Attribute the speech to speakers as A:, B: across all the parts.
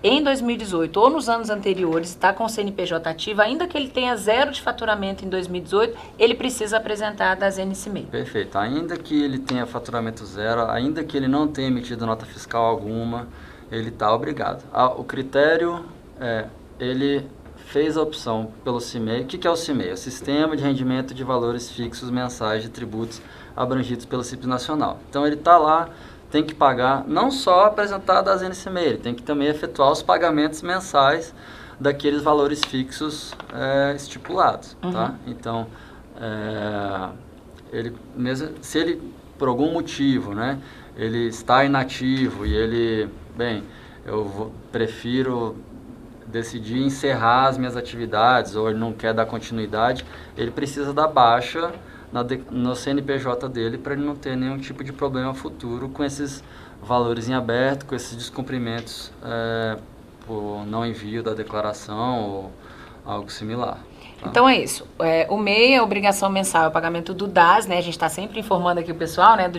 A: em 2018 ou nos anos anteriores está com o CNPJ ativo, ainda que ele tenha 0 de faturamento em 2018, ele precisa apresentar a DASN MEI.
B: Perfeito. Ainda que ele tenha faturamento 0, ainda que ele não tenha emitido nota fiscal alguma, ele está obrigado. O critério é, ele fez a opção pelo CIMEI. O que é o CIMEI? É o Sistema de Rendimento de Valores Fixos Mensais de Tributos abrangidos pelo Simples Nacional. Então ele está lá, tem que pagar, não só apresentar a DASN MEI, ele tem que também efetuar os pagamentos mensais daqueles valores fixos estipulados. Tá? Então, ele, mesmo, se ele, por algum motivo, né, ele está inativo e ele, prefiro decidir encerrar as minhas atividades ou ele não quer dar continuidade, ele precisa dar baixa no CNPJ dele para ele não ter nenhum tipo de problema futuro com esses valores em aberto, com esses descumprimentos por não envio da declaração ou algo similar. Tá?
A: Então é isso. O MEI, a obrigação mensal é o pagamento do DAS, né? A gente está sempre informando aqui o pessoal, né?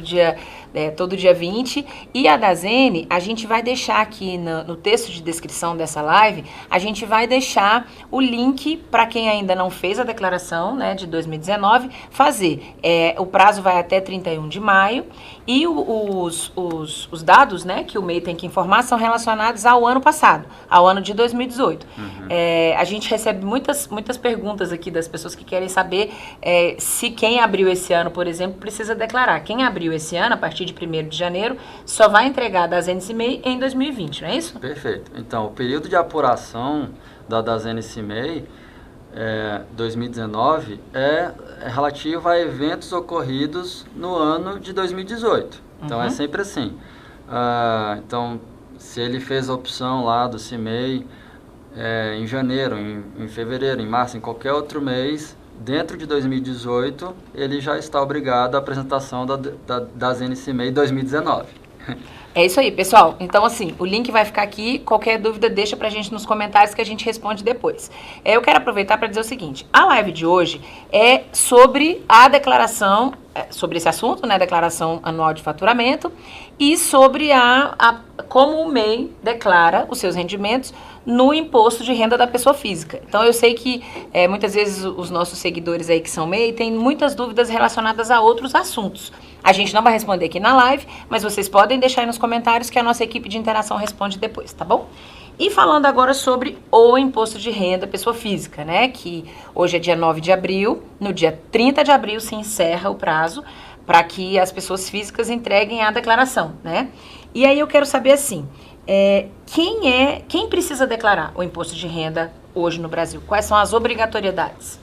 A: Todo dia 20. E a DASN, a gente vai deixar aqui no texto de descrição dessa live, a gente vai deixar o link para quem ainda não fez a declaração, né, de 2019, fazer. O prazo vai até 31 de maio e os dados, né, que o MEI tem que informar são relacionados ao ano passado, ao ano de 2018. A gente recebe muitas perguntas aqui das pessoas que querem saber se quem abriu esse ano, por exemplo, precisa declarar. Quem abriu esse ano, a partir de 1º de janeiro, só vai entregar a DASN MEI em 2020, não é isso?
B: Perfeito. Então, o período de apuração da DASN MEI 2019 é relativo a eventos ocorridos no ano de 2018. Então, é sempre assim. Então, se ele fez a opção lá do CIMEI em janeiro, em fevereiro, em março, em qualquer outro mês, dentro de 2018, ele já está obrigado à apresentação da DASN MEI 2019.
A: É isso aí, pessoal. Então, assim, o link vai ficar aqui. Qualquer dúvida, deixa pra gente nos comentários que a gente responde depois. Eu quero aproveitar para dizer o seguinte. A live de hoje é sobre a declaração, sobre esse assunto, né? Declaração anual de faturamento e sobre como o MEI declara os seus rendimentos no imposto de renda da pessoa física. Então, eu sei que muitas vezes os nossos seguidores aí que são MEI têm muitas dúvidas relacionadas a outros assuntos. A gente não vai responder aqui na live, mas vocês podem deixar aí nos comentários que a nossa equipe de interação responde depois, tá bom? E falando agora sobre o imposto de renda pessoa física, né? Que hoje é dia 9 de abril, no dia 30 de abril se encerra o prazo para que as pessoas físicas entreguem a declaração, né? E aí eu quero saber assim, quem precisa declarar o imposto de renda hoje no Brasil? Quais são as obrigatoriedades?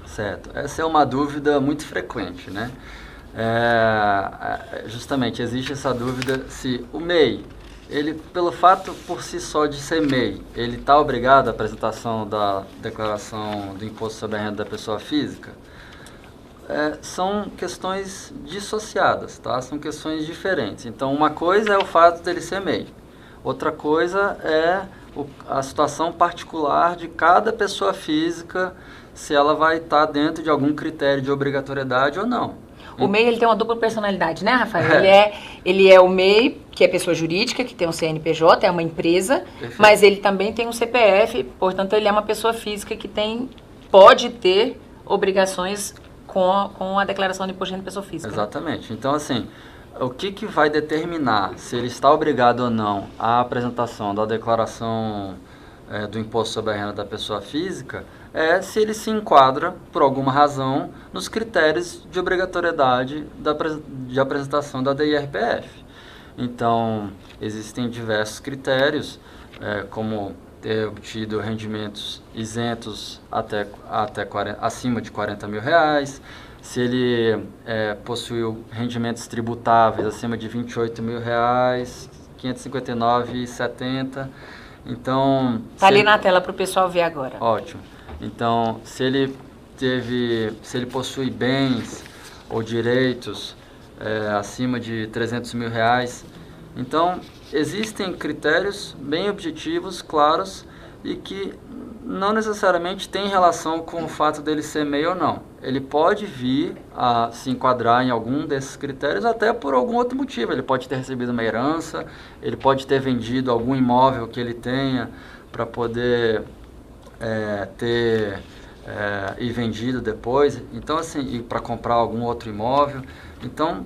B: Certo. Essa é uma dúvida muito frequente, né? Justamente, existe essa dúvida se o MEI, ele, pelo fato por si só de ser MEI, ele está obrigado à apresentação da declaração do imposto sobre a renda da pessoa física? São questões dissociadas, tá? São questões diferentes. Então, uma coisa é o fato dele ser MEI. Outra coisa é a situação particular de cada pessoa física, se ela vai estar dentro de algum critério de obrigatoriedade ou não.
A: O MEI, ele tem uma dupla personalidade, né, Rafael? Ele é o MEI, que é pessoa jurídica, que tem um CNPJ, é uma empresa,
B: Perfeito.
A: Mas ele também tem um CPF, portanto, ele é uma pessoa física que pode ter obrigações com a declaração de imposto de renda pessoa física.
B: Exatamente. Então, assim, o que vai determinar se ele está obrigado ou não à apresentação da declaração do imposto sobre a renda da pessoa física se ele se enquadra, por alguma razão, nos critérios de obrigatoriedade de apresentação da DIRPF. Então, existem diversos critérios, como ter obtido rendimentos isentos acima de R$40 mil, se ele possuiu rendimentos tributáveis acima de R$28 mil, R$ 559,70. Então,
A: tá ali na tela para o pessoal ver agora.
B: Ótimo. Então, se ele possui bens ou direitos acima de R$300 mil, então existem critérios bem objetivos, claros, e que não necessariamente têm relação com o fato dele ser MEI ou não. ele pode vir a se enquadrar em algum desses critérios até por algum outro motivo. Ele pode ter recebido uma herança, ele pode ter vendido algum imóvel que ele tenha para poder e vendido depois. Então, assim, para comprar algum outro imóvel. Então,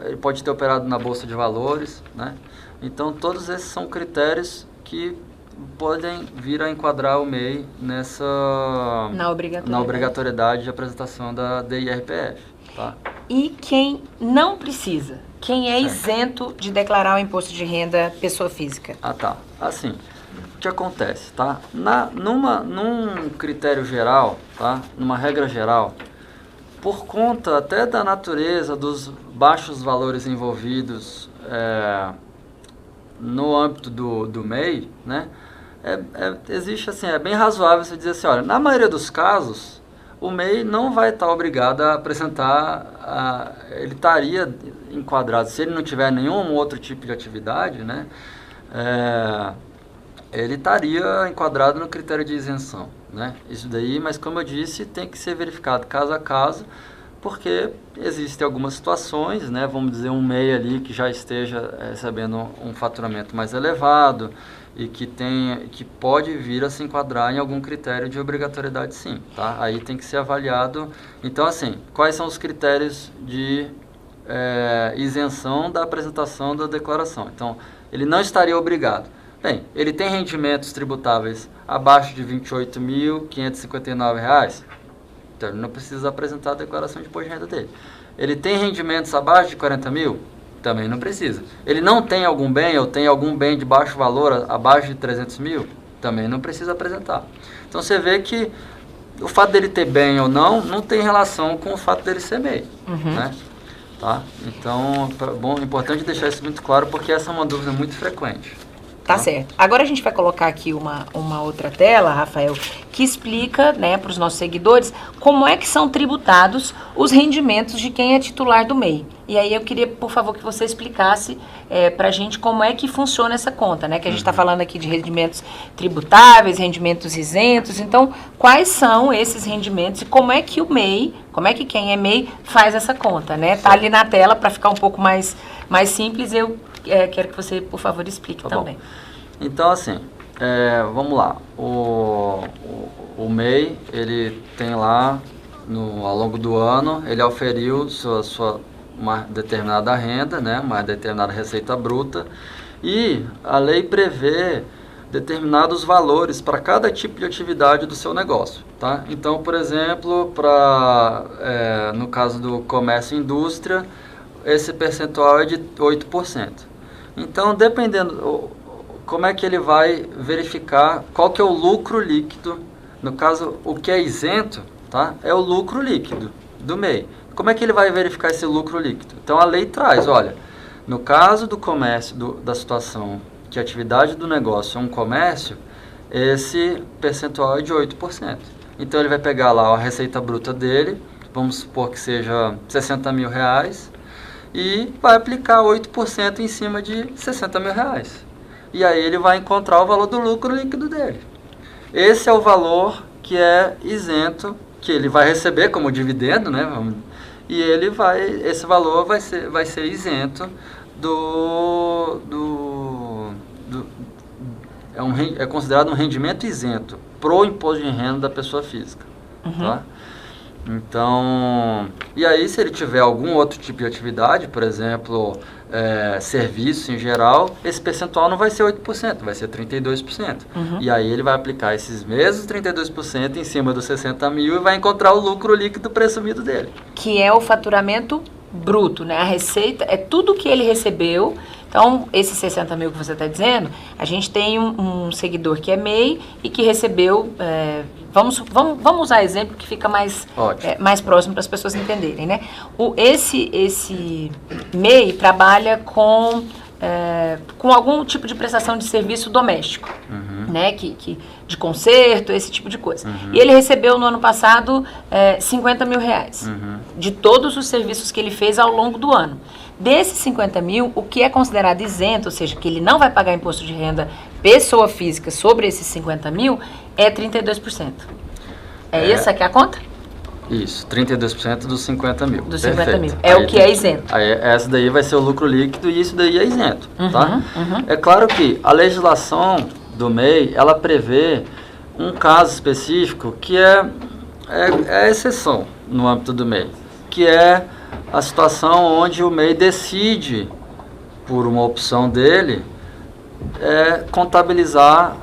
B: ele pode ter operado na Bolsa de Valores, né? Então, todos esses são critérios que podem vir a enquadrar o MEI na obrigatoriedade de apresentação da DIRPF. Tá?
A: E quem não precisa? Quem é isento de declarar o imposto de renda pessoa física?
B: Tá. Assim, o que acontece, tá? Num critério geral, tá? Numa regra geral, por conta até da natureza dos baixos valores envolvidos no âmbito do MEI, né? Existe assim, é bem razoável você dizer assim, olha, na maioria dos casos, o MEI não vai estar obrigado a apresentar, ele estaria enquadrado, se ele não tiver nenhum outro tipo de atividade, né? Ele estaria enquadrado no critério de isenção, né? Isso daí, mas como eu disse, tem que ser verificado caso a caso, porque existem algumas situações, né? Vamos dizer, um MEI ali que já esteja recebendo um faturamento mais elevado e que pode vir a se enquadrar em algum critério de obrigatoriedade, sim, tá? Aí tem que ser avaliado. Então, assim, quais são os critérios de isenção da apresentação da declaração? Então, ele não estaria obrigado. Bem, ele tem rendimentos tributáveis abaixo de R$ 28.559, então ele não precisa apresentar a declaração de imposto de renda dele. Ele tem rendimentos abaixo de 40 mil? Também não precisa. Ele não tem algum bem, ou tem algum bem de baixo valor, abaixo de 300 mil? Também não precisa apresentar. Então você vê que o fato dele ter bem ou não tem relação com o fato dele ser MEI, né? Tá? Então, é importante deixar isso muito claro, porque essa é uma dúvida muito frequente.
A: Tá certo. Agora a gente vai colocar aqui uma outra tela, Rafael, que explica, né, para os nossos seguidores como é que são tributados os rendimentos de quem é titular do MEI. E aí eu queria, por favor, que você explicasse para a gente como é que funciona essa conta, né? Que a gente está falando aqui de rendimentos tributáveis, rendimentos isentos. Então, quais são esses rendimentos e como é que o MEI, como é que quem é MEI faz essa conta, né? Tá ali na tela para ficar um pouco mais simples. Eu quero que você, por favor, explique também.
B: Bom. Então, assim, vamos lá. O MEI, ele tem lá, ao longo do ano, ele auferiu uma determinada renda, né, uma determinada receita bruta, e a lei prevê determinados valores para cada tipo de atividade do seu negócio, tá? Então, por exemplo, no caso do comércio e indústria, esse percentual é de 8%. Então, dependendo, como é que ele vai verificar qual que é o lucro líquido? No caso, o que é isento, tá? É o lucro líquido do MEI. Como é que ele vai verificar esse lucro líquido? Então, a lei traz, olha, no caso do comércio, da situação que a atividade do negócio é um comércio, esse percentual é de 8%. Então, ele vai pegar lá a receita bruta dele, vamos supor que seja 60 mil reais, e vai aplicar 8% em cima de 60 mil reais. E aí ele vai encontrar o valor do lucro líquido dele. Esse é o valor que é isento, que ele vai receber como dividendo, né? E esse valor vai ser isento é considerado um rendimento isento pro imposto de renda da pessoa física, tá? Então, e aí se ele tiver algum outro tipo de atividade, por exemplo, serviço em geral, esse percentual não vai ser 8%, vai ser 32%. E aí ele vai aplicar esses mesmos 32% em cima dos 60 mil e vai encontrar o lucro líquido presumido dele.
A: Que é o faturamento bruto, né? A receita é tudo que ele recebeu. Então, esses 60 mil que você está dizendo, a gente tem um seguidor que é MEI e que recebeu, vamos usar exemplo que fica mais próximo para as pessoas entenderem, né? Esse MEI trabalha com algum tipo de prestação de serviço doméstico, né? De conserto, esse tipo de coisa. E ele recebeu no ano passado 50 mil reais de todos os serviços que ele fez ao longo do ano. Desses 50 mil, o que é considerado isento, ou seja, que ele não vai pagar imposto de renda pessoa física sobre esses 50 mil, é 32%. Essa que é a conta?
B: Isso, 32% dos 50 mil.
A: Dos 50 mil. É o que é isento.
B: Aí essa daí vai ser o lucro líquido e isso daí é isento, tá? É claro que a legislação do MEI, ela prevê um caso específico que é a exceção no âmbito do MEI, que é a situação onde o MEI decide, por uma opção dele, contabilizar,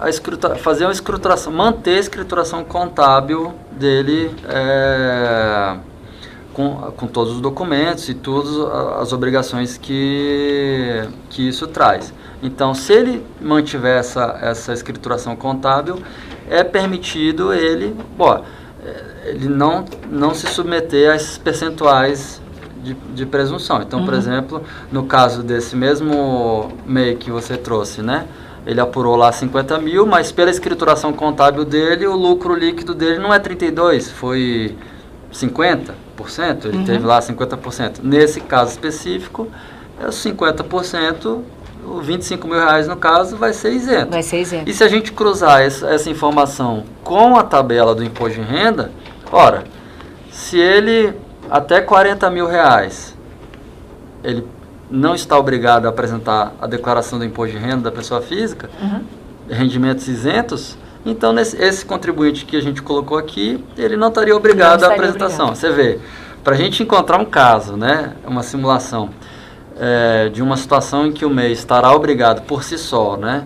B: fazer uma escrituração, manter a escrituração contábil dele com todos os documentos e todas as obrigações que isso traz. Então, se ele mantiver essa escrituração contábil, é permitido ele não se submeter a esses percentuais de presunção. Então, por exemplo, no caso desse mesmo MEI que você trouxe, né? Ele apurou lá 50 mil, mas pela escrituração contábil dele, o lucro líquido dele não é 32%, foi 50%, ele teve lá 50%. Nesse caso específico, os 50%, os 25 mil reais no caso, vai ser isento.
A: Vai ser isento.
B: E se a gente cruzar essa informação com a tabela do imposto de renda, ora, se ele até 40 mil reais, ele não está obrigado a apresentar a declaração do imposto de renda da pessoa física, rendimentos isentos, então esse contribuinte que a gente colocou aqui, ele não estaria obrigado à apresentação. Obrigado. Você vê, para a gente encontrar um caso, né, uma simulação de uma situação em que o MEI estará obrigado por si só, né,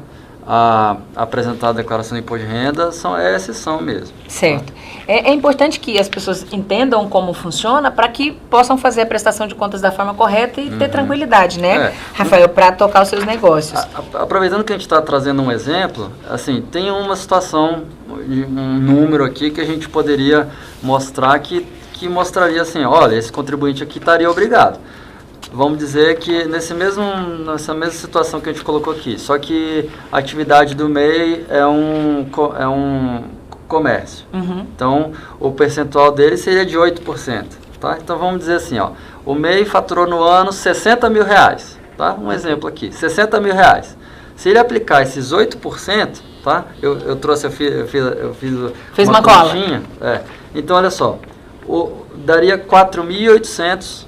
B: a apresentar a declaração de imposto de renda, é exceção mesmo.
A: Certo. É importante que as pessoas entendam como funciona para que possam fazer a prestação de contas da forma correta e ter tranquilidade, né, Rafael, para tocar os seus negócios.
B: Aproveitando que a gente está trazendo um exemplo, assim, tem uma situação, um número aqui que a gente poderia mostrar que mostraria assim, olha, esse contribuinte aqui estaria obrigado. Vamos dizer que nessa mesma situação que a gente colocou aqui, só que a atividade do MEI é um comércio. Então, o percentual dele seria de 8%. Tá? Então, vamos dizer assim, ó, o MEI faturou no ano 60 mil reais. Tá? Um exemplo aqui, 60 mil reais. Se ele aplicar esses 8%, tá? Eu fiz uma continha. Então, olha só, daria 4.800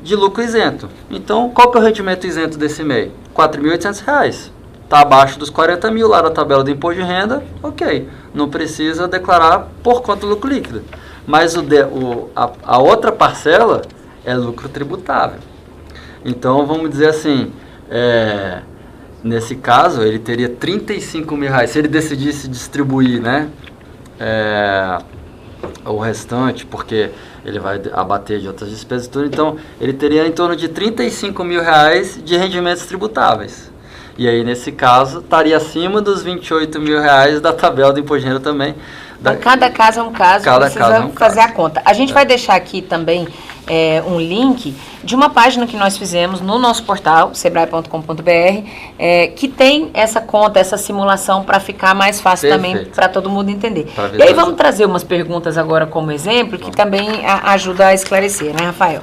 B: de lucro isento. Então, qual que é o rendimento isento desse MEI? R$4.800. Está abaixo dos 40 mil lá na tabela do imposto de renda, ok. Não precisa declarar por conta do lucro líquido. Mas a outra parcela é lucro tributável. Então, vamos dizer assim, nesse caso, ele teria 35 mil reais. Se ele decidisse distribuir, né, o restante, porque ele vai abater de outras despesas e tudo, então ele teria em torno de 35 mil reais de rendimentos tributáveis. E aí, nesse caso, estaria acima dos 28 mil reais da tabela do imposto de renda também.
A: Cada caso é um caso, precisa fazer a conta. A gente vai deixar aqui também um link de uma página que nós fizemos no nosso portal, sebrae.com.br, que tem essa conta, essa simulação para ficar mais fácil também para todo mundo entender. E aí vamos trazer umas perguntas agora como exemplo, que também ajuda a esclarecer, né, Rafael?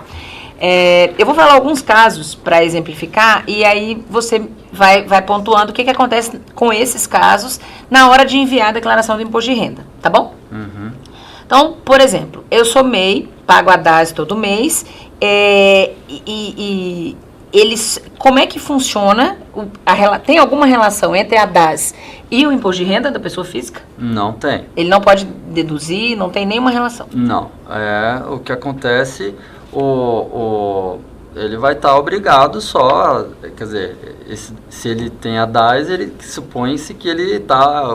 A: Eu vou falar alguns casos para exemplificar e aí você vai pontuando o que acontece com esses casos na hora de enviar a declaração do imposto de renda, tá bom? Então, por exemplo, eu sou MEI, pago a DAS todo mês, e eles, como é que funciona? Tem alguma relação entre a DAS e o imposto de renda da pessoa física?
B: Não tem.
A: Ele não pode deduzir, não tem nenhuma relação?
B: Não. O que acontece, ele vai estar obrigado só, quer dizer, se ele tem a DAS, supõe-se que ele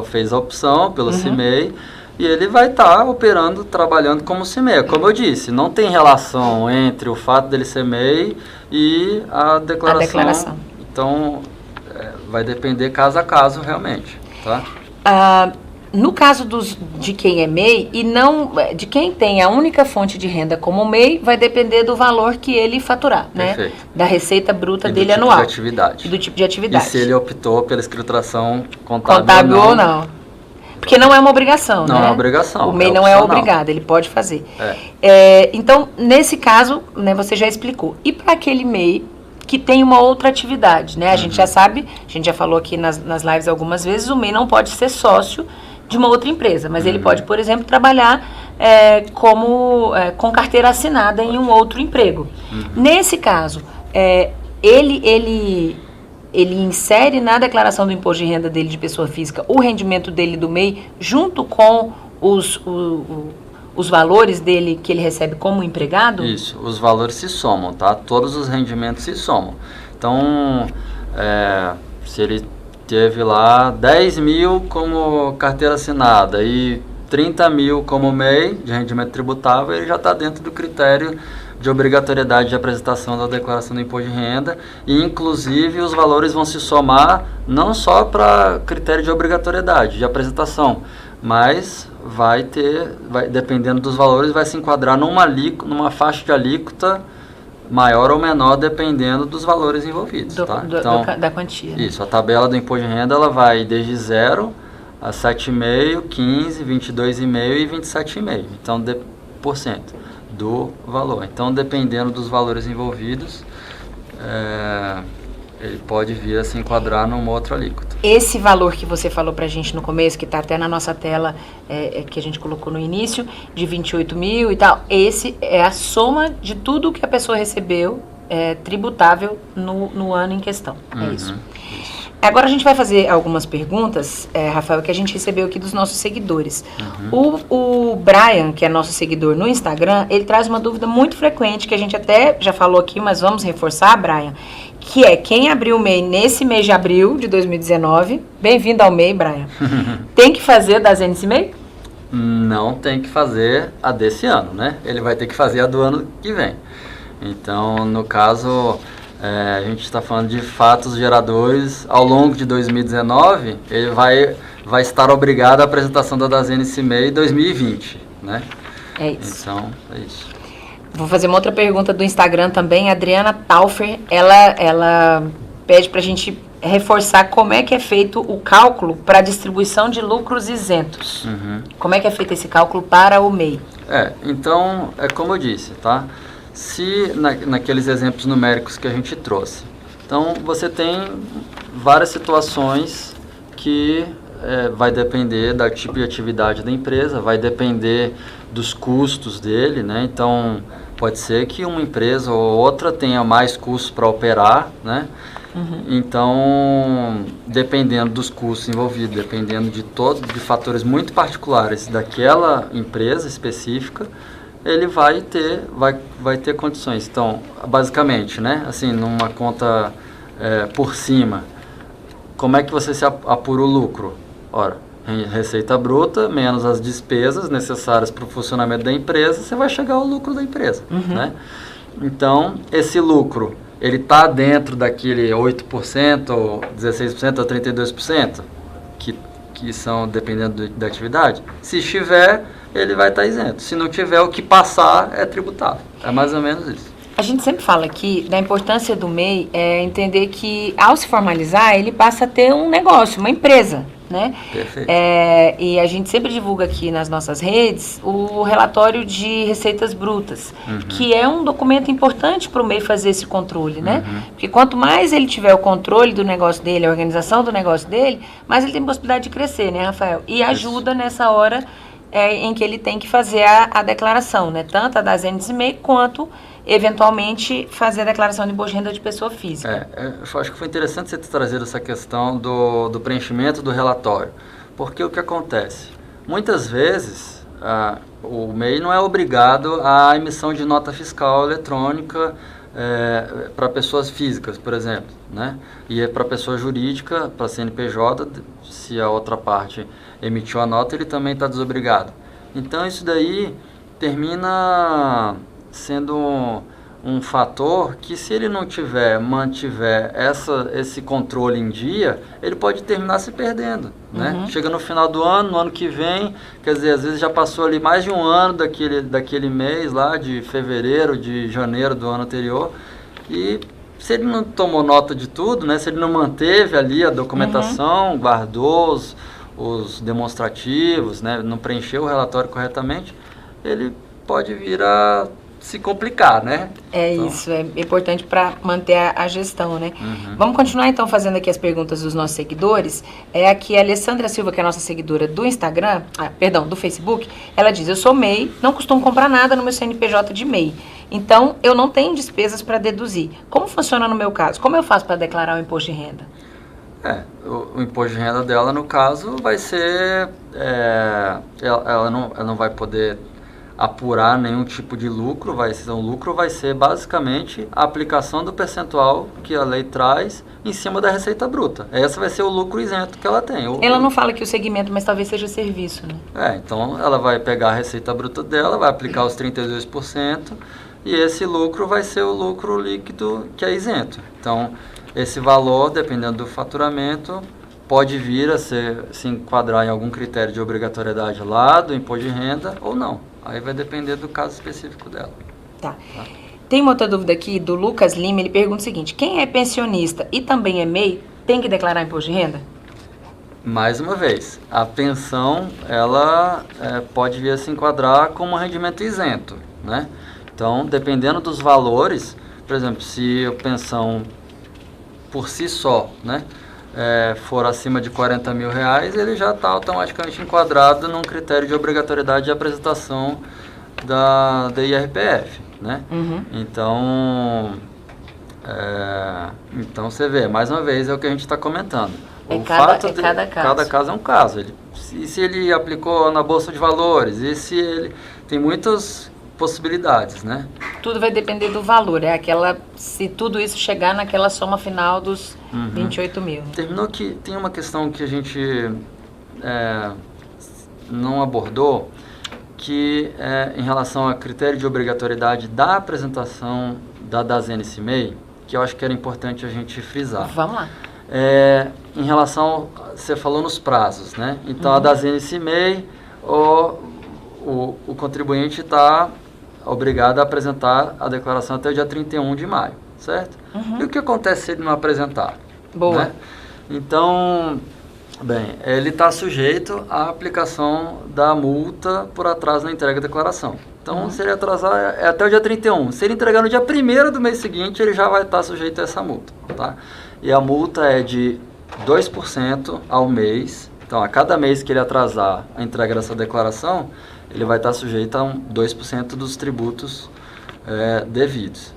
B: fez a opção pelo CIMEI, e ele vai estar operando, trabalhando como CIMEI. Como eu disse, não tem relação entre o fato dele ser MEI e a declaração. Então, vai depender caso a caso, realmente. Tá?
A: No caso de quem é MEI, e não de quem tem a única fonte de renda como MEI, vai depender do valor que ele faturar, né? Da receita bruta dele anual.
B: E
A: do tipo de atividade.
B: E se ele optou pela escrituração contábil
A: ou não. Porque não é uma obrigação, né?
B: Não é uma obrigação.
A: O MEI não é obrigado, ele pode fazer. Então, nesse caso, né, você já explicou. E para aquele MEI que tem uma outra atividade, né? A gente já sabe, a gente já falou aqui nas lives algumas vezes, o MEI não pode ser sócio de uma outra empresa, mas ele pode, por exemplo, trabalhar com carteira assinada em um outro emprego. Nesse caso, ele insere na declaração do imposto de renda dele de pessoa física o rendimento dele do MEI junto com os valores dele que ele recebe como empregado?
B: Isso, os valores se somam, tá? Todos os rendimentos se somam. Então, se ele teve lá 10 mil como carteira assinada e 30 mil como MEI de rendimento tributável, ele já está dentro do critério de obrigatoriedade de apresentação da declaração do imposto de renda, e inclusive os valores vão se somar não só para critério de obrigatoriedade de apresentação, mas dependendo dos valores, vai se enquadrar numa faixa de alíquota maior ou menor, dependendo dos valores envolvidos.
A: Da quantia.
B: Isso, a tabela do imposto de renda ela vai desde 0 a 7,5%, 15%, 22,5% e 27,5%. Então, por cento do valor. Então, dependendo dos valores envolvidos, ele pode vir a se enquadrar numa outra alíquota.
A: Esse valor que você falou pra gente no começo, que está até na nossa tela, que a gente colocou no início, de 28 mil e tal, esse é a soma de tudo que a pessoa recebeu tributável no ano em questão. É isso. Agora a gente vai fazer algumas perguntas, Rafael, que a gente recebeu aqui dos nossos seguidores. O Brian, que é nosso seguidor no Instagram, ele traz uma dúvida muito frequente, que a gente até já falou aqui, mas vamos reforçar, Brian, que é quem abriu o MEI nesse mês de abril de 2019, bem-vindo ao MEI, Brian, tem que fazer da ZNC MEI?
B: Não tem que fazer a desse ano, né? Ele vai ter que fazer a do ano que vem. Então, no caso... a gente está falando de fatos geradores. Ao longo de 2019, ele vai estar obrigado à apresentação da ZNC MEI 2020, né?
A: É isso.
B: Então, é isso.
A: Vou fazer uma outra pergunta do Instagram também. A Adriana Taufer, ela pede para a gente reforçar como é que é feito o cálculo para a distribuição de lucros isentos. Como é que é feito esse cálculo para o MEI?
B: Então, como eu disse, tá? Se naqueles exemplos numéricos que a gente trouxe. Então, você tem várias situações que vai depender do tipo de atividade da empresa, vai depender dos custos dele, né? Então, pode ser que uma empresa ou outra tenha mais custos para operar, né? Então, dependendo dos custos envolvidos, dependendo de fatores muito particulares daquela empresa específica, ele vai ter condições. Então, basicamente, né, assim, numa conta por cima, como é que você se apura o lucro? Ora, receita bruta menos as despesas necessárias para o funcionamento da empresa, você vai chegar ao lucro da empresa, né? Então, esse lucro, ele está dentro daquele 8%, ou 16%, ou 32%, que são dependendo da atividade? Se estiver, ele vai estar isento. Se não tiver, o que passar é tributável. É mais ou menos isso.
A: A gente sempre fala aqui da importância do MEI, entender que ao se formalizar, ele passa a ter um negócio, uma empresa, né?
B: Perfeito.
A: E a gente sempre divulga aqui nas nossas redes o relatório de receitas brutas, que é um documento importante para o MEI fazer esse controle, né? Porque quanto mais ele tiver o controle do negócio dele, a organização do negócio dele, mais ele tem possibilidade de crescer, né, Rafael? E ajuda nessa hora em que ele tem que fazer a declaração, né? Tanto a da ZNC MEI quanto, eventualmente, fazer a declaração de imposto de renda de pessoa física.
B: Eu acho que foi interessante você ter trazido essa questão do preenchimento do relatório, porque o que acontece? Muitas vezes, o MEI não é obrigado à emissão de nota fiscal eletrônica para pessoas físicas, por exemplo, né? E para pessoa jurídica, para CNPJ, se a outra parte emitiu a nota, ele também está desobrigado. Então, isso daí termina sendo um fator que, se ele não mantiver esse controle em dia, ele pode terminar se perdendo, né? Chega no final do ano, no ano que vem, quer dizer, às vezes já passou ali mais de um ano daquele mês lá, de fevereiro, de janeiro do ano anterior, e se ele não tomou nota de tudo, né? Se ele não manteve ali a documentação, guardou os demonstrativos, né? Não preencheu o relatório corretamente, ele pode vir a se complicar, né? Então,
A: Isso, é importante para manter a gestão, né? Vamos continuar então fazendo aqui as perguntas dos nossos seguidores. É aqui a Alessandra Silva, que é a nossa seguidora do Instagram, do Facebook, ela diz: eu sou MEI, não costumo comprar nada no meu CNPJ de MEI. Então, eu não tenho despesas para deduzir. Como funciona no meu caso? Como eu faço para declarar o imposto de renda?
B: O imposto de renda dela, no caso, vai ser... ela não vai poder apurar nenhum tipo de lucro, o lucro vai ser basicamente a aplicação do percentual que a lei traz em cima da receita bruta. Esse vai ser o lucro isento que ela tem.
A: Ela não fala que o segmento, mas talvez seja serviço, né?
B: Então ela vai pegar a receita bruta dela, vai aplicar os 32%, e esse lucro vai ser o lucro líquido que é isento. Então, esse valor, dependendo do faturamento, pode vir a se enquadrar em algum critério de obrigatoriedade lá do imposto de renda ou não. Aí vai depender do caso específico dela.
A: Tá. Tem uma outra dúvida aqui do Lucas Lima, ele pergunta o seguinte: quem é pensionista e também é MEI, tem que declarar imposto de renda?
B: Mais uma vez, a pensão, ela pode vir a se enquadrar como um rendimento isento, né? Então, dependendo dos valores, por exemplo, se a pensão por si só, né, for acima de R$40 mil, ele já está automaticamente enquadrado num critério de obrigatoriedade de apresentação da IRPF, né? Então você vê, mais uma vez, é o que a gente está comentando. Cada caso é um caso. Se ele aplicou na Bolsa de Valores, e se ele... Tem muitas possibilidades, né?
A: Tudo vai depender do valor, se tudo isso chegar naquela soma final dos 28 mil.
B: Terminou que tem uma questão que a gente não abordou, que é em relação a critério de obrigatoriedade da apresentação da DASN-MEI, que eu acho que era importante a gente frisar.
A: Vamos lá.
B: Em relação, você falou nos prazos, né? Então, a DASN-MEI, o contribuinte está obrigado a apresentar a declaração até o dia 31 de maio, certo? E o que acontece se ele não apresentar?
A: Boa.
B: Né? Então, ele está sujeito à aplicação da multa por atraso na entrega da declaração. Então, se ele atrasar, é até o dia 31. Se ele entregar no dia 1º do mês seguinte, ele já vai estar sujeito a essa multa, tá? E a multa é de 2% ao mês. Então, a cada mês que ele atrasar a entrega dessa declaração, ele vai estar sujeito a 2% dos tributos devidos.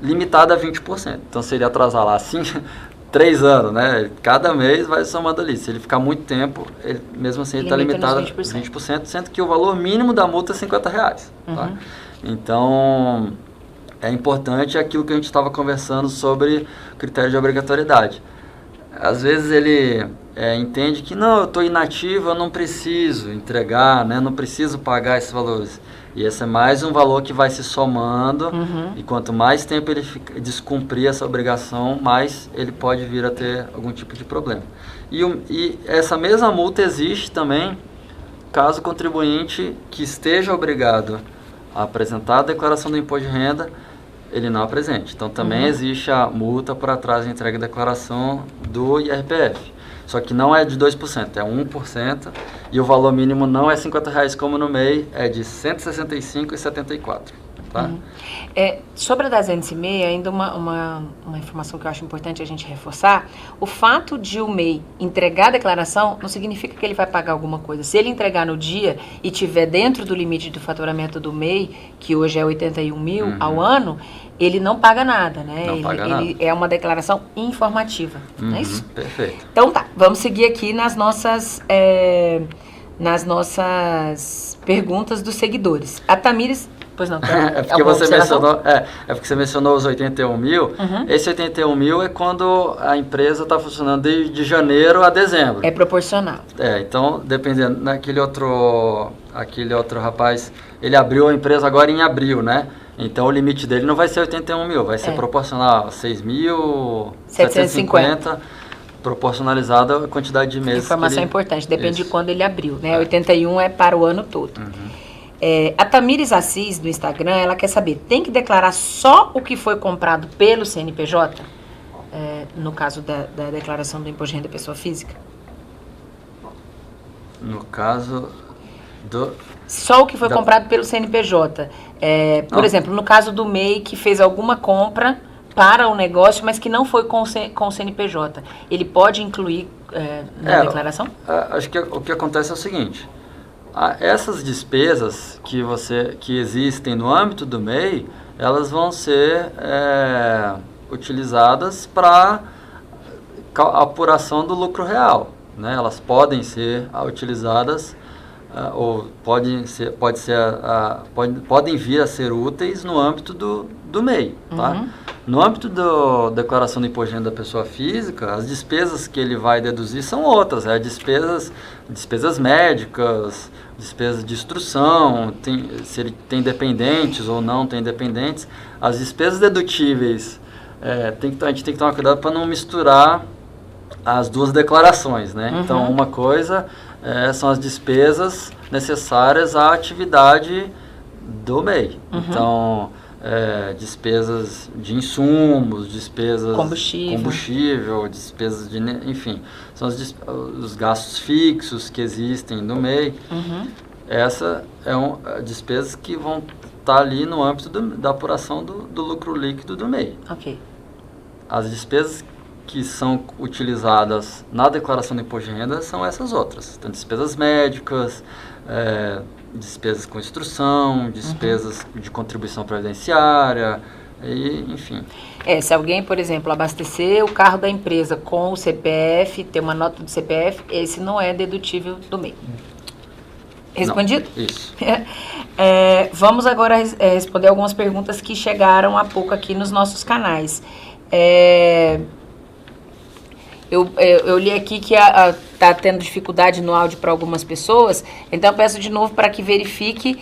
B: Limitado a 20%. Então, se ele atrasar lá 3 anos, né? Cada mês vai somando ali. Se ele ficar muito tempo, mesmo assim ele está limitado a 20%, sendo que o valor mínimo da multa é R$50. Tá? Então, é importante aquilo que a gente estava conversando sobre critério de obrigatoriedade. Às vezes ele entende que não, eu estou inativo, eu não preciso entregar, né? Não preciso pagar esses valores. E esse é mais um valor que vai se somando, e quanto mais tempo ele descumprir essa obrigação, mais ele pode vir a ter algum tipo de problema. E essa mesma multa existe também caso o contribuinte que esteja obrigado a apresentar a declaração do imposto de renda, ele não apresente. Então também existe a multa por atraso de entrega de declaração do IRPF. Só que não é de 2%, é 1%, e o valor mínimo não é R$50 como no MEI, é de R$ 165,74. Tá?
A: Sobre a DASN-MEI, ainda uma informação que eu acho importante a gente reforçar: o fato de o MEI entregar a declaração não significa que ele vai pagar alguma coisa. Se ele entregar no dia e tiver dentro do limite do faturamento do MEI, que hoje é 81 mil ao ano, ele não paga nada, né? Ele é uma declaração informativa, não é isso?
B: Perfeito.
A: Então tá, vamos seguir aqui nas nossas perguntas dos seguidores. A Tamires... Pois não,
B: porque você mencionou os 81 mil. Esse 81 mil é quando a empresa está funcionando de janeiro a dezembro.
A: É proporcional.
B: Então, dependendo, aquele outro rapaz, ele abriu a empresa agora em abril, né? Então, o limite dele não vai ser 81 mil, vai ser proporcional a 6.750, proporcionalizado à quantidade de meses.
A: Informação importante, depende de quando ele abriu, né? 81 é para o ano todo. A Tamires Assis, do Instagram, ela quer saber, tem que declarar só o que foi comprado pelo CNPJ? No caso da declaração do imposto de renda da pessoa física?
B: No caso do...
A: Só o que foi comprado pelo CNPJ. Por exemplo, no caso do MEI, que fez alguma compra para o negócio, mas que não foi com o CNPJ, ele pode incluir na declaração?
B: Acho que o que acontece é o seguinte, essas despesas que existem no âmbito do MEI, elas vão ser utilizadas para apuração do lucro real, né? Elas podem ser utilizadas ou podem vir a ser úteis no âmbito do MEI, tá?
A: Uhum.
B: No âmbito da declaração do imposto de renda da pessoa física, as despesas que ele vai deduzir são outras, despesas médicas, despesas de instrução, se ele tem dependentes ou não tem dependentes. As despesas dedutíveis, a gente tem que tomar cuidado para não misturar as duas declarações, né? Uhum. Então, uma coisa são as despesas necessárias à atividade do MEI. Uhum. Então, despesas de insumos, despesas combustível, despesas de, enfim, são os gastos fixos que existem no MEI. Uhum. Essa despesas que vão estar ali no âmbito da apuração do lucro líquido do MEI.
A: Ok.
B: As despesas que são utilizadas na declaração do imposto de renda são essas outras. Então, despesas médicas, despesas com instrução, despesas de contribuição previdenciária, enfim.
A: Se alguém, por exemplo, abastecer o carro da empresa com o CPF, ter uma nota do CPF, esse não é dedutível do MEI. Respondido?
B: Não, isso.
A: Vamos agora responder algumas perguntas que chegaram há pouco aqui nos nossos canais. Eu li aqui que está tendo dificuldade no áudio para algumas pessoas, então eu peço de novo para que verifique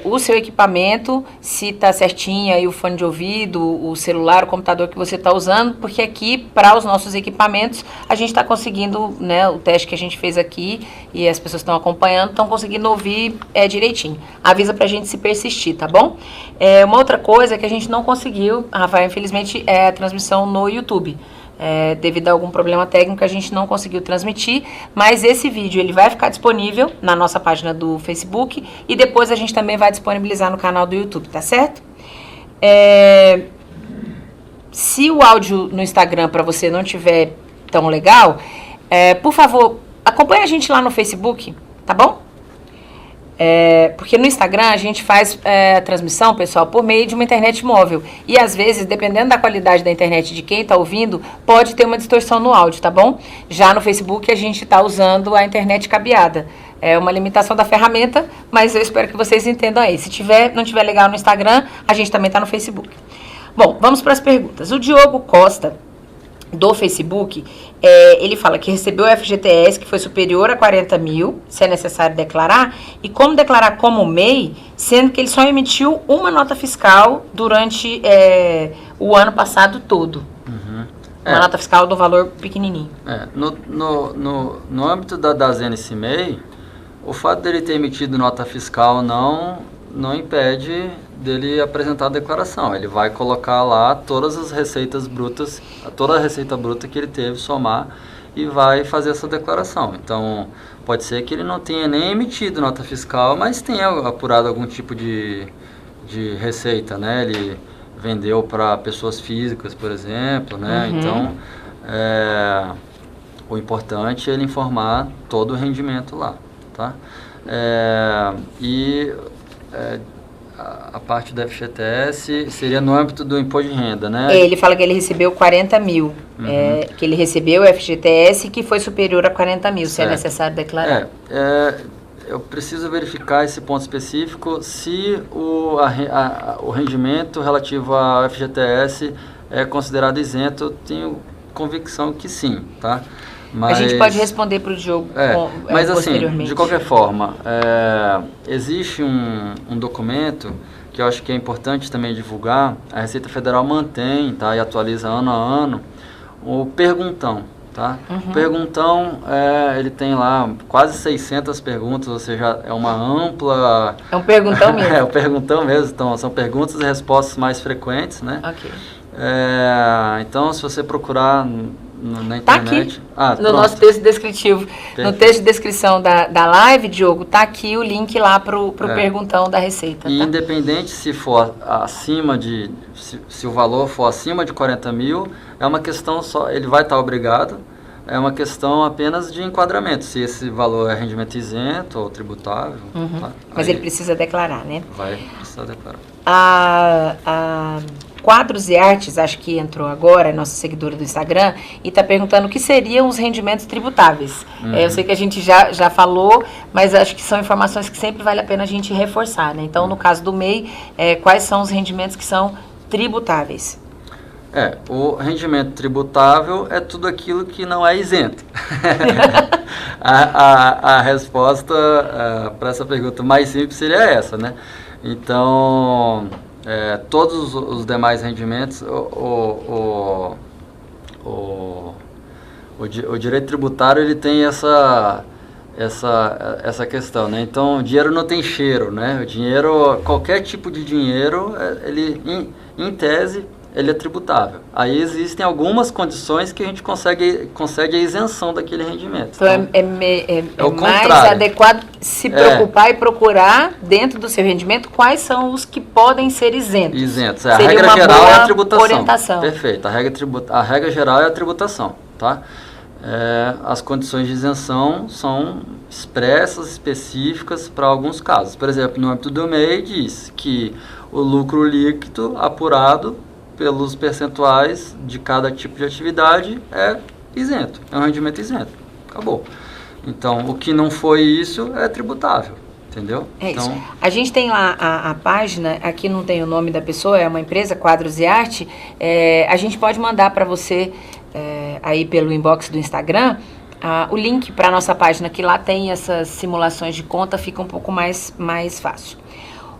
A: o seu equipamento, se está certinho aí o fone de ouvido, o celular, o computador que você está usando, porque aqui, para os nossos equipamentos, a gente está conseguindo, né, o teste que a gente fez aqui, e as pessoas estão acompanhando, estão conseguindo ouvir direitinho. Avisa para a gente se persistir, tá bom? Uma outra coisa que a gente não conseguiu, Rafael, infelizmente, é a transmissão no YouTube. Devido a algum problema técnico, a gente não conseguiu transmitir, mas esse vídeo ele vai ficar disponível na nossa página do Facebook e depois a gente também vai disponibilizar no canal do YouTube, tá certo? Se o áudio no Instagram para você não tiver tão legal, por favor, acompanhe a gente lá no Facebook, tá bom? Porque no Instagram a gente faz a transmissão, pessoal, por meio de uma internet móvel. E às vezes, dependendo da qualidade da internet de quem está ouvindo, pode ter uma distorção no áudio, tá bom? Já no Facebook a gente está usando a internet cabeada. É uma limitação da ferramenta, mas eu espero que vocês entendam aí. Se não tiver legal no Instagram, a gente também está no Facebook. Bom, vamos para as perguntas. O Diogo Costa, do Facebook, ele fala que recebeu o FGTS que foi superior a 40 mil, se é necessário declarar, e como declarar como MEI, sendo que ele só emitiu uma nota fiscal durante o ano passado todo. Uhum. Uma nota fiscal do valor pequenininho.
B: No âmbito das NC-MEI, o fato dele ter emitido nota fiscal não impede dele apresentar a declaração. Ele vai colocar lá todas as receitas brutas, toda a receita bruta que ele teve, somar, e vai fazer essa declaração. Então, pode ser que ele não tenha nem emitido nota fiscal, mas tenha apurado algum tipo de receita, né? Ele vendeu para pessoas físicas, por exemplo, né? Uhum. Então, o importante é ele informar todo o rendimento lá, tá? A parte do FGTS seria no âmbito do imposto de renda, né?
A: Ele fala que ele recebeu 40 mil, que ele recebeu o FGTS que foi superior a 40 mil, se é necessário declarar.
B: Eu preciso verificar esse ponto específico, se o rendimento relativo ao FGTS é considerado isento. Eu tenho convicção que sim, tá?
A: Mas, a gente pode responder para o Diogo
B: mas
A: posteriormente.
B: Assim, de qualquer forma, existe um documento que eu acho que é importante também divulgar. A Receita Federal mantém, tá, e atualiza ano a ano o perguntão. Tá? Uhum. O perguntão, ele tem lá quase 600 perguntas, ou seja, é uma ampla...
A: É um perguntão mesmo.
B: É um perguntão mesmo, então são perguntas e respostas mais frequentes, né?
A: Ok.
B: Então, se você procurar na
A: Tá
B: internet.
A: aqui, no nosso texto descritivo.
B: Perfeito.
A: No texto de descrição da live, Diogo, tá aqui o link lá pro perguntão da receita.
B: E
A: tá?
B: independente se for acima de, se o valor for acima de 40 mil, é uma questão só, ele vai estar obrigado, é uma questão apenas de enquadramento, se esse valor é rendimento isento ou tributável. Tá?
A: Mas ele precisa declarar, né?
B: Vai precisar declarar.
A: A Quadros e Artes, acho que entrou agora, é nossa seguidora do Instagram, e está perguntando o que seriam os rendimentos tributáveis. Eu sei que a gente já falou, mas acho que são informações que sempre vale a pena a gente reforçar, né? Então, no caso do MEI, quais são os rendimentos que são tributáveis?
B: O rendimento tributável é tudo aquilo que não é isento. A resposta para essa pergunta mais simples seria essa, né? Então, todos os demais rendimentos, o direito tributário ele tem essa questão, né? Então, o dinheiro não tem cheiro, né? O dinheiro, qualquer tipo de dinheiro, ele, em tese, ele é tributável. Aí existem algumas condições que a gente consegue a isenção daquele rendimento.
A: Então, é mais adequado se preocupar e procurar, dentro do seu rendimento, quais são os que podem ser isentos.
B: Isentos. A regra geral é a tributação. Orientação. Perfeito. A regra geral é a tributação, tá? As condições de isenção são expressas, específicas para alguns casos. Por exemplo, no âmbito do MEI diz que o lucro líquido apurado pelos percentuais de cada tipo de atividade é isento, é um rendimento isento. Acabou. Então, o que não foi isso é tributável, entendeu?
A: Isso. A gente tem lá a página, aqui não tem o nome da pessoa, é uma empresa, Quadros e Arte, a gente pode mandar para você aí pelo inbox do Instagram o link para a nossa página, que lá tem essas simulações de conta, fica um pouco mais fácil.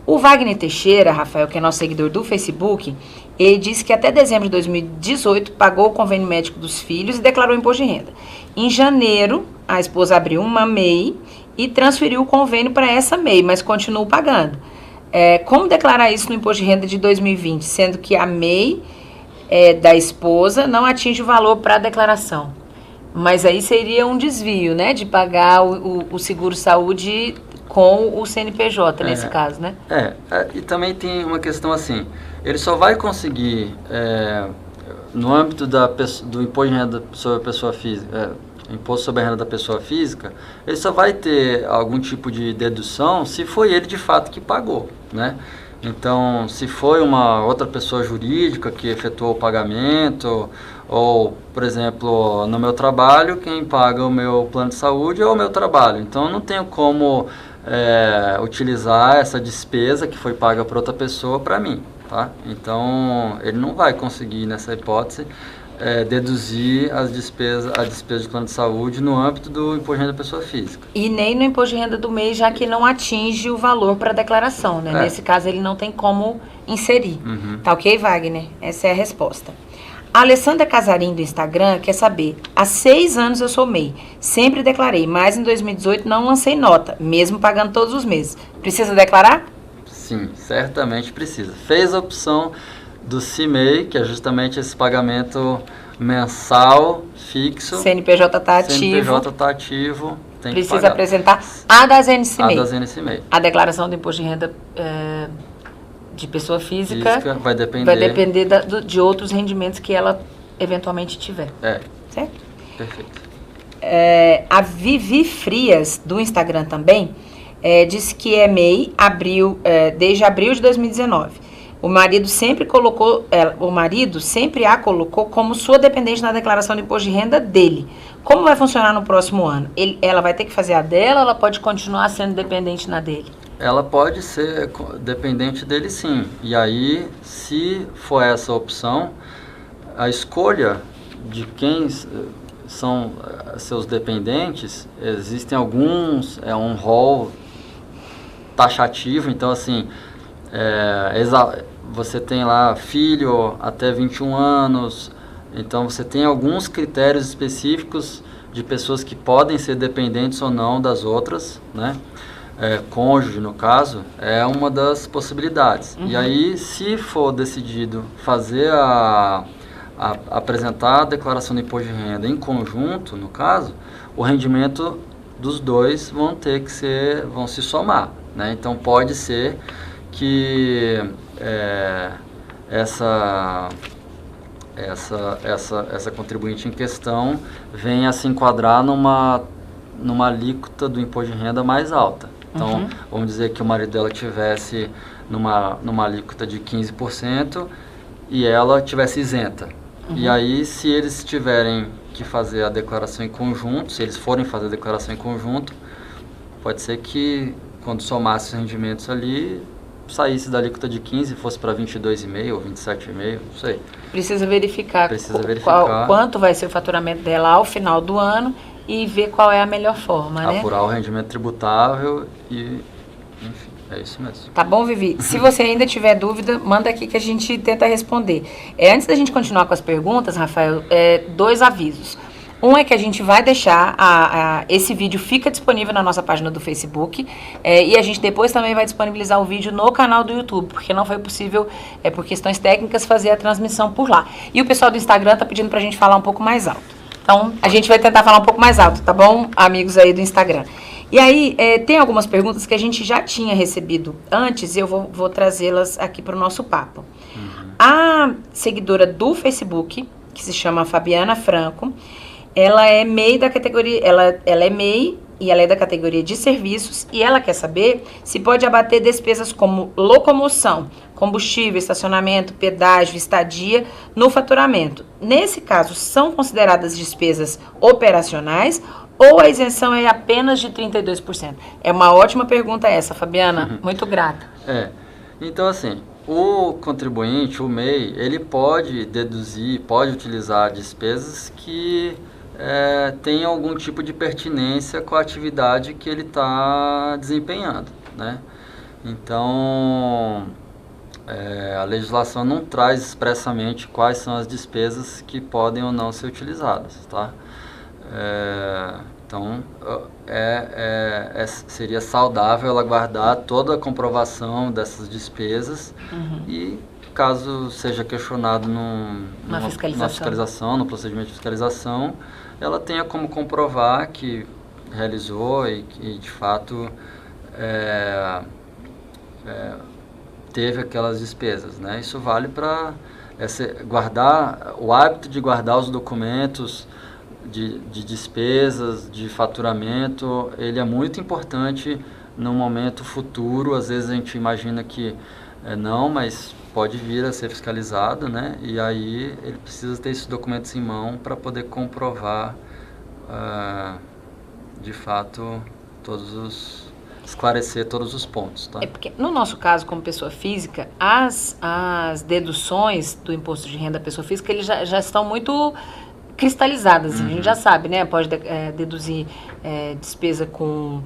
A: O Wagner Teixeira, Rafael, que é nosso seguidor do Facebook, ele disse que até dezembro de 2018 pagou o convênio médico dos filhos e declarou imposto de renda. Em janeiro, a esposa abriu uma MEI e transferiu o convênio para essa MEI, mas continuou pagando. Como declarar isso no imposto de renda de 2020, sendo que a MEI da esposa não atinge o valor para a declaração? Mas aí seria um desvio, né, de pagar o seguro-saúde com o CNPJ, nesse caso, né?
B: E também tem uma questão assim, ele só vai conseguir, no âmbito do imposto de renda sobre a pessoa física, imposto sobre a renda da pessoa física, ele só vai ter algum tipo de dedução se foi ele de fato que pagou, né? Então, se foi uma outra pessoa jurídica que efetuou o pagamento, ou, por exemplo, no meu trabalho, quem paga o meu plano de saúde é o meu trabalho. Então, eu não tenho como utilizar essa despesa que foi paga por outra pessoa para mim, tá? Então, ele não vai conseguir, nessa hipótese, deduzir a despesa de plano de saúde no âmbito do imposto de renda da pessoa física.
A: E nem no imposto de renda do mês, já que não atinge o valor para declaração, né? Nesse caso, ele não tem como inserir. Tá ok, Wagner? Essa é a resposta. A Alessandra Casarim, do Instagram, quer saber: há 6 anos eu sou MEI, sempre declarei, mas em 2018 não lancei nota, mesmo pagando todos os meses. Precisa declarar?
B: Sim, certamente precisa. Fez a opção do CIMEI, que é justamente esse pagamento mensal, fixo.
A: CNPJ está ativo.
B: CNPJ está ativo, tem
A: precisa
B: que pagar.
A: Apresentar a da ZNCMEI.
B: A da ZNCMEI.
A: A declaração do imposto de renda de pessoa física
B: vai depender
A: de outros rendimentos que ela eventualmente tiver. Certo?
B: Perfeito.
A: A Vivi Frias, do Instagram também, disse que é MEI desde abril de 2019. O marido sempre a colocou como sua dependente na declaração de imposto de renda dele. Como vai funcionar no próximo ano? Ela vai ter que fazer a dela ou ela pode continuar sendo dependente na dele?
B: Ela pode ser dependente dele, sim. E aí, se for essa opção, a escolha de quem são seus dependentes, existem alguns, um rol taxativo, então assim, você tem lá filho até 21 anos, então você tem alguns critérios específicos de pessoas que podem ser dependentes ou não das outras, né? Cônjuge, no caso, é uma das possibilidades. E aí, se for decidido fazer a apresentar a declaração do imposto de renda em conjunto, no caso, o rendimento dos dois vão se somar, né? Então pode ser que essa contribuinte em questão venha a se enquadrar numa alíquota do imposto de renda mais alta. Então, vamos dizer que o marido dela tivesse numa alíquota de 15% e ela tivesse isenta. E aí, se eles tiverem que fazer a declaração em conjunto, se eles forem fazer a declaração em conjunto, pode ser que, quando somasse os rendimentos ali, saísse da alíquota de 15 e fosse para 22,5 ou 27,5, não sei.
A: Precisa verificar quanto vai ser o faturamento dela ao final do ano e ver qual é a melhor forma, né?
B: Apurar o rendimento tributável e, enfim, é isso mesmo.
A: Tá bom, Vivi? Se você ainda tiver dúvida, manda aqui que a gente tenta responder. Antes da gente continuar com as perguntas, Rafael, 2 avisos. Um é que a gente vai deixar, esse vídeo fica disponível na nossa página do Facebook, e a gente depois também vai disponibilizar o vídeo no canal do YouTube, porque não foi possível, por questões técnicas, fazer a transmissão por lá. E o pessoal do Instagram tá pedindo pra gente falar um pouco mais alto. Então, a gente vai tentar falar um pouco mais alto, tá bom, amigos aí do Instagram? E aí, tem algumas perguntas que a gente já tinha recebido antes, e eu vou trazê-las aqui para o nosso papo. A seguidora do Facebook, que se chama Fabiana Franco, ela é MEI da categoria, ela é MEI e ela é da categoria de serviços, e ela quer saber se pode abater despesas como locomoção, combustível, estacionamento, pedágio, estadia no faturamento. Nesse caso, são consideradas despesas operacionais ou a isenção é apenas de 32%? É uma ótima pergunta essa, Fabiana. Muito grata.
B: Então, assim, o contribuinte, o MEI, ele pode deduzir, pode utilizar despesas que tem algum tipo de pertinência com a atividade que ele está desempenhando, né? Então, a legislação não traz expressamente quais são as despesas que podem ou não ser utilizadas, tá? Então, seria saudável ela guardar toda a comprovação dessas despesas e, caso seja questionado na fiscalização, no procedimento de fiscalização, ela tenha como comprovar que realizou e que, de fato, teve aquelas despesas, né? Isso vale para guardar, o hábito de guardar os documentos de despesas, de faturamento, ele é muito importante no momento futuro. Às vezes a gente imagina que não, mas pode vir a ser fiscalizado, né? E aí ele precisa ter esses documentos em mão para poder comprovar, de fato, esclarecer todos os pontos, tá?
A: Porque no nosso caso, como pessoa física, as deduções do imposto de renda da pessoa física, eles já estão muito cristalizadas, a gente já sabe, né? Pode deduzir despesa com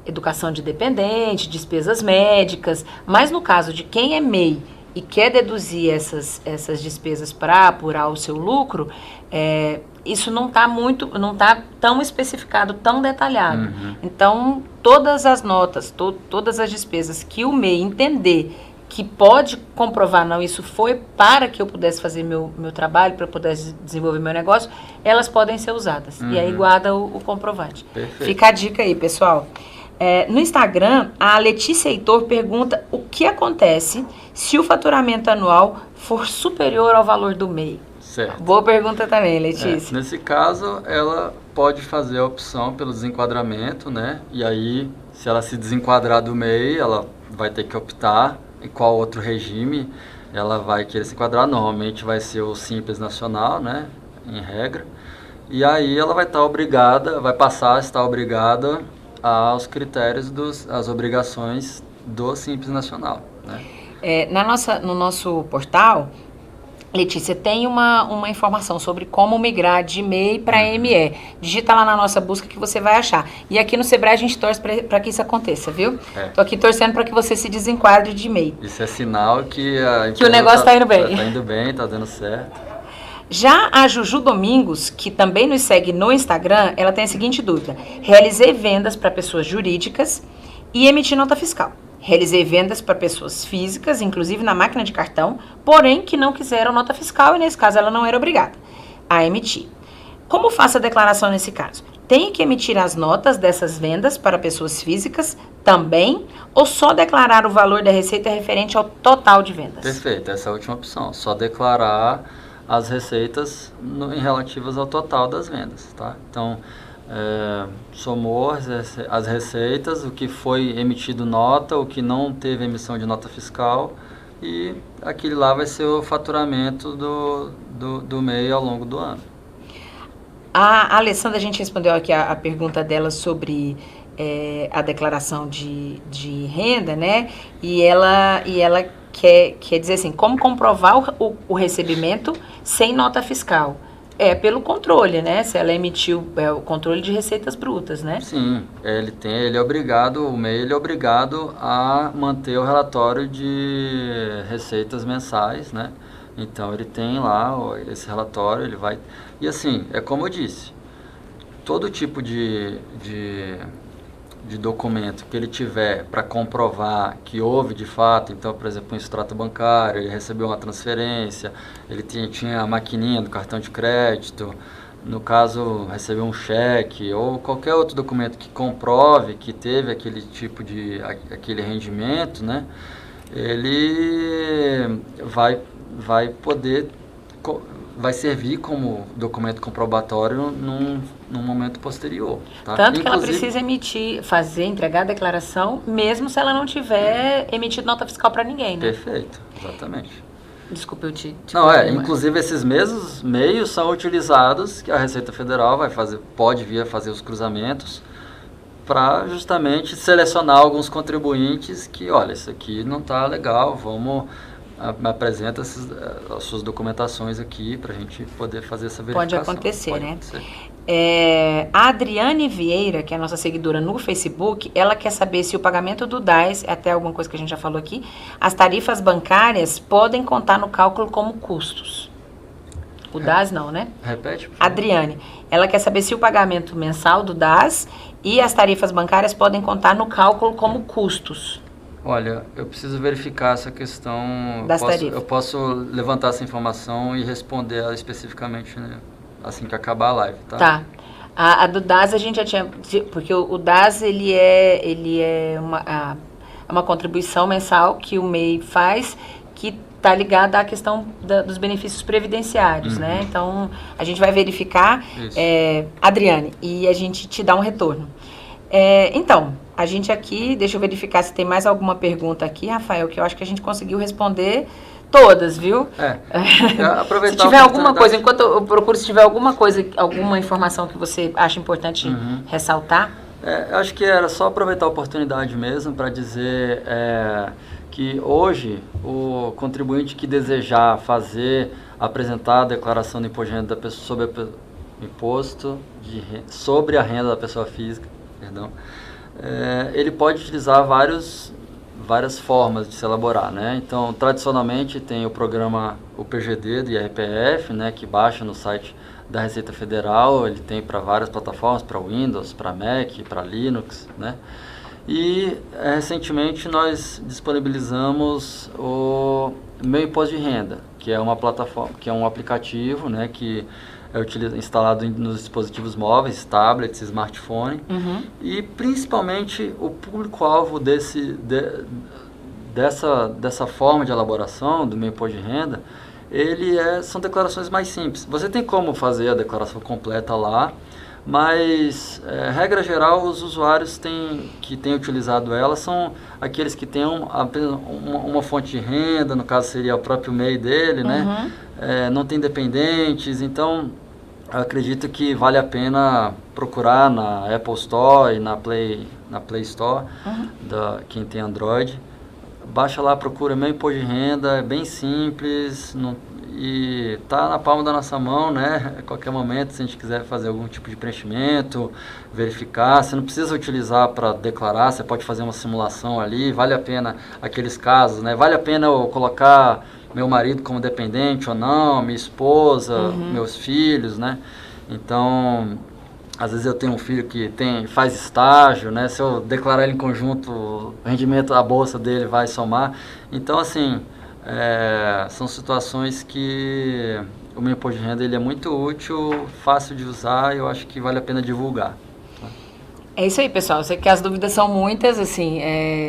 A: educação de dependente, despesas médicas, mas no caso de quem é MEI e quer deduzir essas despesas para apurar o seu lucro, isso não está tão especificado, tão detalhado. Então, todas as notas, todas as despesas que o MEI entender que pode comprovar, não, isso foi para que eu pudesse fazer meu trabalho, para eu pudesse desenvolver meu negócio, elas podem ser usadas. E aí guarda o comprovante.
B: Perfeito.
A: Fica a dica aí, pessoal. No Instagram, a Letícia Heitor pergunta o que acontece se o faturamento anual for superior ao valor do MEI.
B: Certo.
A: Boa pergunta também, Letícia.
B: Nesse caso, ela pode fazer a opção pelo desenquadramento, né? E aí, se ela se desenquadrar do MEI, ela vai ter que optar em qual outro regime ela vai querer se enquadrar. Normalmente vai ser o Simples Nacional, né? Em regra. E aí ela vai passar a estar obrigada aos critérios às obrigações do Simples Nacional, né?
A: No nosso portal, Letícia, tem uma informação sobre como migrar de MEI para ME. Digita lá na nossa busca que você vai achar. E aqui no Sebrae a gente torce para que isso aconteça, viu? Tô aqui torcendo para que você se desenquadre de MEI.
B: Isso é sinal que
A: o negócio está indo bem.
B: Está indo bem, está dando certo.
A: Já a Juju Domingos, que também nos segue no Instagram, ela tem a seguinte dúvida. Realizei vendas para pessoas jurídicas e emiti nota fiscal. Realizei vendas para pessoas físicas, inclusive na máquina de cartão, porém que não quiseram nota fiscal e, nesse caso, ela não era obrigada a emitir. Como faço a declaração nesse caso? Tenho que emitir as notas dessas vendas para pessoas físicas também, ou só declarar o valor da receita referente ao total de vendas?
B: Perfeito, essa é a última opção. Só declarar as receitas em relativas ao total das vendas, tá? Então, somou as receitas, o que foi emitido nota, o que não teve emissão de nota fiscal, e aquele lá vai ser o faturamento do MEI ao longo do ano.
A: A Alessandra, a gente respondeu aqui a pergunta dela sobre a declaração de renda, né? E ela quer dizer assim, como comprovar o recebimento sem nota fiscal? Pelo controle, né? Se ela emitiu o controle de receitas brutas, né?
B: Sim, ele é obrigado, o MEI ele é obrigado a manter o relatório de receitas mensais, né? Então ele tem lá esse relatório, ele vai... E assim, é como eu disse, todo tipo de documento que ele tiver para comprovar que houve de fato, então, por exemplo, um extrato bancário, ele recebeu uma transferência, ele tinha a maquininha do cartão de crédito, no caso, recebeu um cheque, ou qualquer outro documento que comprove que teve aquele tipo aquele rendimento, né? Ele vai servir como documento comprobatório num momento posterior. Tá?
A: Tanto que ela precisa entregar a declaração, mesmo se ela não tiver emitido nota fiscal para ninguém, né?
B: Perfeito, exatamente.
A: Desculpa, eu te
B: Não, inclusive esses mesmos meios são utilizados, que a Receita Federal pode vir a fazer os cruzamentos, para justamente selecionar alguns contribuintes que, olha, isso aqui não está legal, apresenta as suas documentações aqui para a gente poder fazer essa verificação.
A: Pode acontecer, né? A Adriane Vieira, que é a nossa seguidora no Facebook, ela quer saber se o pagamento do DAS, até alguma coisa que a gente já falou aqui, as tarifas bancárias podem contar no cálculo como custos. O DAS não, né?
B: Repete, por favor.
A: Adriane, ela quer saber se o pagamento mensal do DAS e as tarifas bancárias podem contar no cálculo como custos.
B: Olha, eu preciso verificar essa questão.
A: Das tarifas.
B: Eu posso levantar essa informação e responder ela especificamente, né, assim que acabar a live, tá?
A: Tá. A do DAS a gente já tinha... Porque o DAS, ele é uma contribuição mensal que o MEI faz, que está ligada à questão dos benefícios previdenciários, né? Então, a gente vai verificar, Adriane, e a gente te dá um retorno. Então, a gente aqui, deixa eu verificar se tem mais alguma pergunta aqui, Rafael, que eu acho que a gente conseguiu responder todas, viu? Se tiver alguma coisa, enquanto eu procuro, se tiver alguma coisa, alguma informação que você acha importante ressaltar.
B: Acho que era só aproveitar a oportunidade mesmo para dizer que hoje o contribuinte que desejar apresentar a declaração do imposto de renda da pessoa sobre a renda da pessoa física, ele pode utilizar várias formas de se elaborar, né? Então, tradicionalmente tem o programa, o PGD do IRPF, né, que baixa no site da Receita Federal, ele tem para várias plataformas, para Windows, para Mac, para Linux, né? E recentemente nós disponibilizamos o Meu Imposto de Renda, que é uma plataforma, que é um aplicativo, né, que é instalado nos dispositivos móveis, tablets, smartphone, e principalmente o público-alvo dessa forma de elaboração do Meu Imposto de Renda, são declarações mais simples. Você tem como fazer a declaração completa lá, mas, regra geral, os usuários que têm utilizado ela são aqueles que têm uma fonte de renda, no caso seria o próprio MEI dele, né? Não tem dependentes, então eu acredito que vale a pena procurar na Apple Store e na Play Store, quem tem Android. Baixa lá, procura Meu Imposto de Renda, é bem simples, e tá na palma da nossa mão, né? A qualquer momento, se a gente quiser fazer algum tipo de preenchimento, verificar, você não precisa utilizar para declarar, você pode fazer uma simulação ali, vale a pena aqueles casos, né? Vale a pena eu colocar meu marido como dependente ou não, minha esposa, meus filhos, né? Então, Às vezes eu tenho um filho que faz estágio, né? Se eu declarar ele em conjunto, o rendimento da bolsa dele vai somar. Então, assim, são situações que o meu imposto de renda ele é muito útil, fácil de usar e eu acho que vale a pena divulgar.
A: É isso aí, pessoal. Eu sei que as dúvidas são muitas, assim,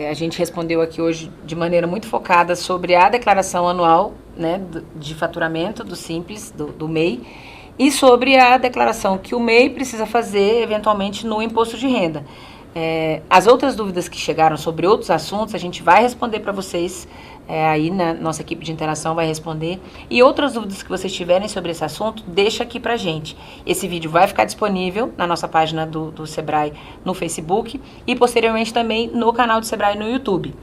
A: a gente respondeu aqui hoje de maneira muito focada sobre a declaração anual, né, de faturamento do Simples, do MEI, e sobre a declaração que o MEI precisa fazer, eventualmente, no imposto de renda. As outras dúvidas que chegaram sobre outros assuntos, a gente vai responder para vocês, aí na nossa equipe de interação vai responder. E outras dúvidas que vocês tiverem sobre esse assunto, deixa aqui pra gente. Esse vídeo vai ficar disponível na nossa página do Sebrae no Facebook e posteriormente também no canal do Sebrae no YouTube.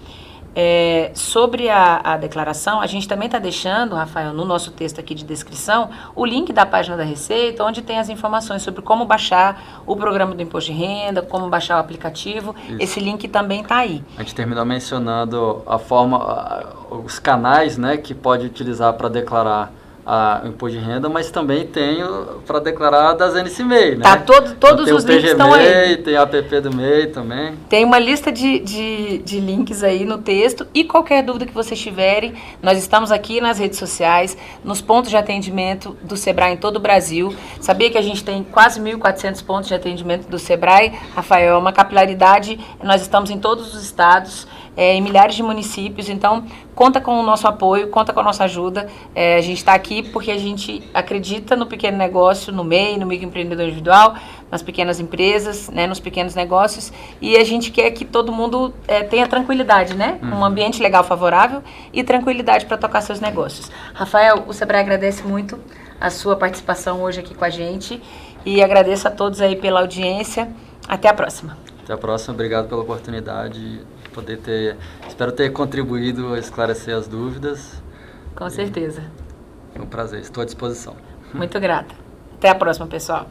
A: Sobre a declaração, a gente também está deixando, Rafael, no nosso texto aqui de descrição, o link da página da Receita, onde tem as informações sobre como baixar o programa do Imposto de Renda, como baixar o aplicativo. Isso. Esse link também está aí.
B: A gente terminou mencionando os canais, né, que pode utilizar para declarar o imposto de renda, mas também tem para declarar das NC MEI, né?
A: Tá, todos os links estão aí.
B: Tem a app do MEI também.
A: Tem uma lista de links aí no texto e qualquer dúvida que vocês tiverem, nós estamos aqui nas redes sociais, nos pontos de atendimento do Sebrae em todo o Brasil. Sabia que a gente tem quase 1.400 pontos de atendimento do Sebrae? Rafael, é uma capilaridade, nós estamos em todos os estados, em milhares de municípios, então conta com o nosso apoio, conta com a nossa ajuda. A gente está aqui porque a gente acredita no pequeno negócio, no MEI, no microempreendedor individual, nas pequenas empresas, né, nos pequenos negócios, e a gente quer que todo mundo tenha tranquilidade, né? Um ambiente legal favorável e tranquilidade para tocar seus negócios. Rafael, o Sebrae agradece muito a sua participação hoje aqui com a gente e agradeço a todos aí pela audiência. Até a próxima.
B: Até a próxima, obrigado pela oportunidade. Espero ter contribuído a esclarecer as dúvidas.
A: Com certeza.
B: É um prazer, estou à disposição.
A: Muito grata. Até a próxima, pessoal.